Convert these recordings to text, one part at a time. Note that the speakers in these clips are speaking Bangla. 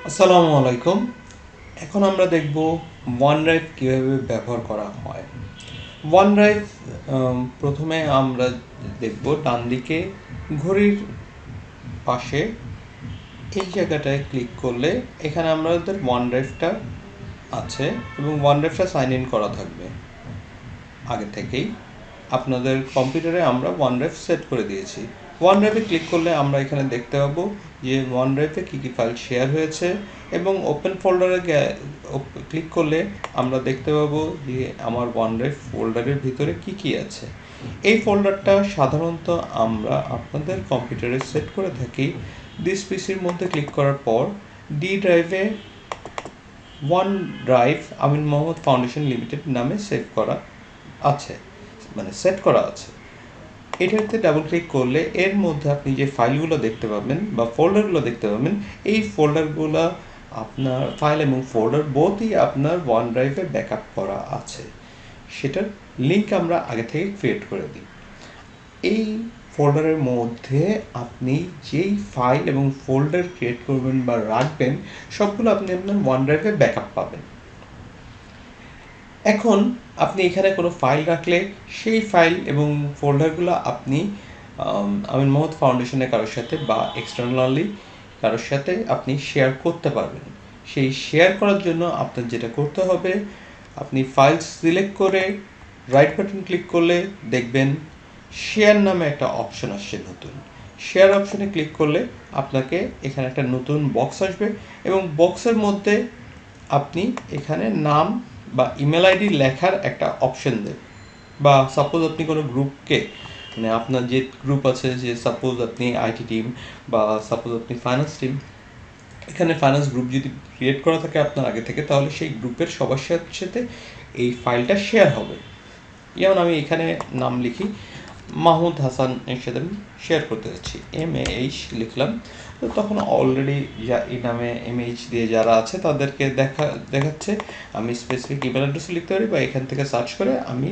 আসসালামু আলাইকুম। এখন আমরা দেখব OneDrive কীভাবে ব্যবহার করা হয়। OneDrive প্রথমে আমরা দেখব ডান দিকে ঘড়ির পাশে এই জায়গাটায় ক্লিক করলে এখানে আমাদের OneDrive-টা আছে এবং OneDrive-টা সাইন ইন করা থাকবে আগে থেকেই। আপনাদের কম্পিউটারে আমরা OneDrive সেট করে দিয়েছি। OneDrive-এ ক্লিক করলে আমরা এখানে দেখতে পাবো যে OneDrive-এ কী কী ফাইল শেয়ার হয়েছে এবং ওপেন ফোল্ডারে ক্লিক করলে আমরা দেখতে পাবো যে আমার OneDrive ফোল্ডারের ভিতরে কী কী আছে। এই ফোল্ডারটা সাধারণত আমরা আপনাদের কম্পিউটারে সেট করে থাকি দিস পিসির মধ্যে ক্লিক করার পর ডি ড্রাইভে OneDrive আমিন মোহাম্মদ ফাউন্ডেশন লিমিটেড নামে সেভ করা আছে, মানে সেট করা আছে। এটাতে ডাবল ক্লিক করলে এর মধ্যে আপনি যে ফাইলগুলো দেখতে পাবেন বা ফোল্ডারগুলো দেখতে পাবেন, এই ফোল্ডারগুলো আপনার ফাইল এবং ফোল্ডার বোথই আপনার OneDrive-এ ব্যাকআপ করা আছে। সেটার লিঙ্ক আমরা আগে থেকে ক্রিয়েট করে দিই। এই ফোল্ডারের মধ্যে আপনি যেই ফাইল এবং ফোল্ডার ক্রিয়েট করবেন বা রাখবেন সবগুলো আপনি আপনার OneDrive-এ ব্যাকআপ পাবেন। এখন আপনি এখানে কোনো ফাইল রাখলে সেই ফাইল এবং ফোল্ডারগুলো আপনি আমিন মোহাম্মদ ফাউন্ডেশনে কারোর সাথে বা এক্সটার্নালি কারোর সাথে আপনি শেয়ার করতে পারবেন। সেই শেয়ার করার জন্য আপনার যেটা করতে হবে, আপনি ফাইল সিলেক্ট করে রাইট বাটন ক্লিক করলে দেখবেন শেয়ার নামে একটা অপশন আসছে নতুন। শেয়ার অপশনে ক্লিক করলে আপনাকে এখানে একটা নতুন বক্স আসবে এবং বক্সের মধ্যে আপনি এখানে নাম বা ইমেল আইডি লেখার একটা অপশন দেবে। বা সাপোজ আপনি কোনো গ্রুপকে, মানে আপনার যে গ্রুপ আছে, যে সাপোজ আপনি আইটি টিম বা সাপোজ আপনি ফাইন্যান্স টিম, এখানে ফাইন্যান্স গ্রুপ যদি ক্রিয়েট করা থাকে আপনার আগে থেকে, তাহলে সেই গ্রুপের সবার সাথে এই ফাইলটা শেয়ার হবে। যেমন আমি এখানে নাম লিখি মাহমুদ হাসান, এর সাথে আমি শেয়ার করতে যাচ্ছি, MAH লিখলাম। তো তখন অলরেডি এই নামে MAH দিয়ে যারা আছে তাদেরকে দেখাচ্ছে। আমি স্পেসিফিক ইমেল অ্যাড্রেস লিখতে পারি বা এখান থেকে সার্চ করে আমি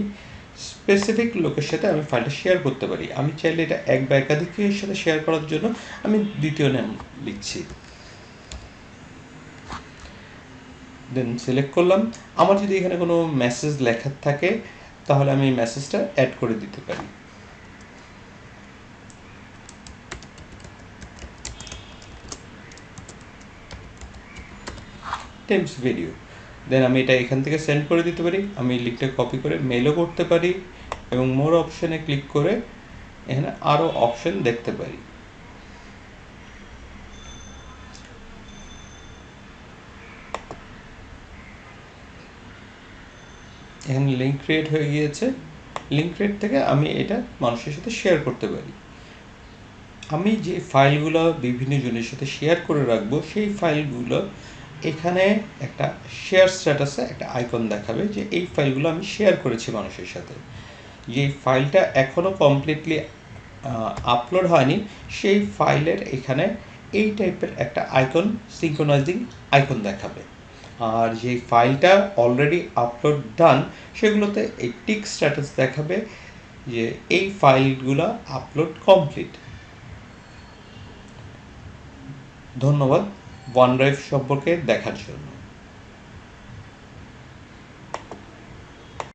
স্পেসিফিক লোকের সাথে আমি ফাইলটা শেয়ার করতে পারি। আমি চাইলে এটা এক বা একাধিকের সাথে শেয়ার করার জন্য আমি দ্বিতীয় নাম লিখছি, দেন সিলেক্ট করলাম। আমার যদি এখানে কোনো মেসেজ লেখা থাকে তাহলে আমি এই মেসেজটা অ্যাড করে দিতে পারি। টেমস ভিডিও, দেন আমি এটা এখান থেকে সেন্ড করে দিতে পারি। আমি লিঙ্কটা কপি করে মেলও করতে পারি এবং মোর অপশনে ক্লিক করে এখানে আরও অপশন দেখতে পারি। এখানে লিঙ্ক ক্রিয়েট হয়ে গিয়েছে। লিঙ্ক ক্রিয়েট থেকে আমি এটা মানুষের সাথে শেয়ার করতে পারি। আমি যে ফাইলগুলো বিভিন্ন জনের সাথে শেয়ার করে রাখবো, সেই ফাইলগুলো এখানে একটা শেয়ার স্ট্যাটাসে একটা আইকন দেখাবে যে এই ফাইলগুলো আমি শেয়ার করেছি মানুষের সাথে। যে ফাইলটা এখনও কমপ্লিটলি আপলোড হয়নি, সেই ফাইলের এখানে এই টাইপের একটা আইকন, সিঙ্ক্রোনাইজিং আইকন দেখাবে। আর যে ফাইলটা অলরেডি আপলোড ডান, সেগুলোতে এই টিক স্ট্যাটাস দেখাবে যে এই ফাইলগুলো আপলোড কমপ্লিট। ধন্যবাদ OneDrive সম্পর্কে দেখার জন্য।